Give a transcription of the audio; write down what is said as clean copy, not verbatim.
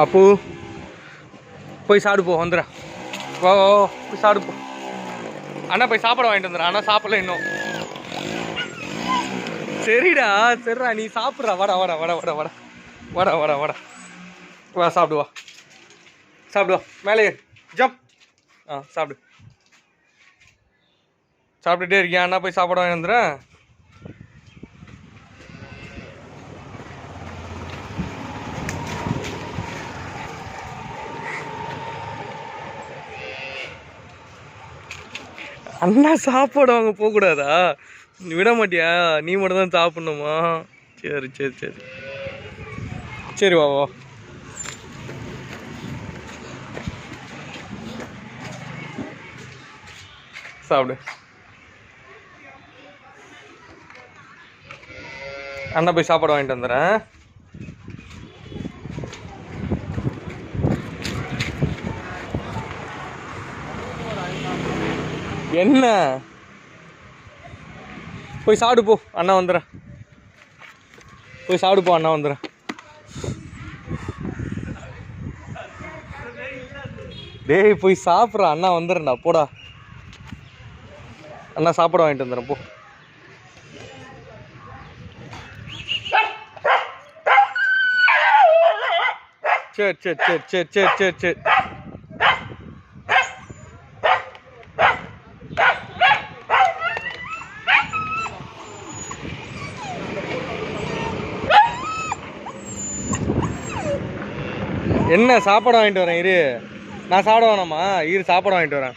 அப்போ போய் சாப்பிடு போ வந்துடுறேன். வா வா போய் சாப்பிடு போ. அண்ணா போய் சாப்பாடு வாங்கிட்டு வந்துடுறேன். அண்ணா சாப்பிடல இன்னும். சரிடா சரிடா நீ சாப்பிட்றா. வாடா வாடா வாடா வாடா வாடா வாடா வாடா வாடா வா சாப்பிடுவா சாப்பிடுவா. மேலே ஜம்ப். சாப்பிடு. சாப்பிட்டுட்டே இருக்கியா? அண்ணா போய் சாப்பாடு வாங்கி வந்துடுறேன். அண்ணா சாப்பாடு வாங்க போகக்கூடாதா? விட மாட்டியா? நீ மட்டும் தான் சாப்பிட்ணுமா? சரி சரி சரி சரி வா வா. சாப்பிடு. அண்ணா போய் சாப்பாடு வாங்கிட்டு வந்துடுறேன். என்ன போய் சாப்பிடு போ. அண்ணா வந்துடுறேன். போய் சாப்பிடு போ. அண்ணா வந்துடுறேன். டேய் போய் சாப்பிட்றா. அண்ணா வந்துடுறேன்டா போடா. அண்ணா சாப்பாடு வாங்கிட்டு வந்துடுறேன் போ. சரி சரி சரி சரி சரி சரி சரி என்ன சாப்பாடு வாங்கிட்டு வரேன் இரு. நான் சாப்பிட வேணாமா? இரு சாப்பாடு வாங்கிட்டு வரேன்.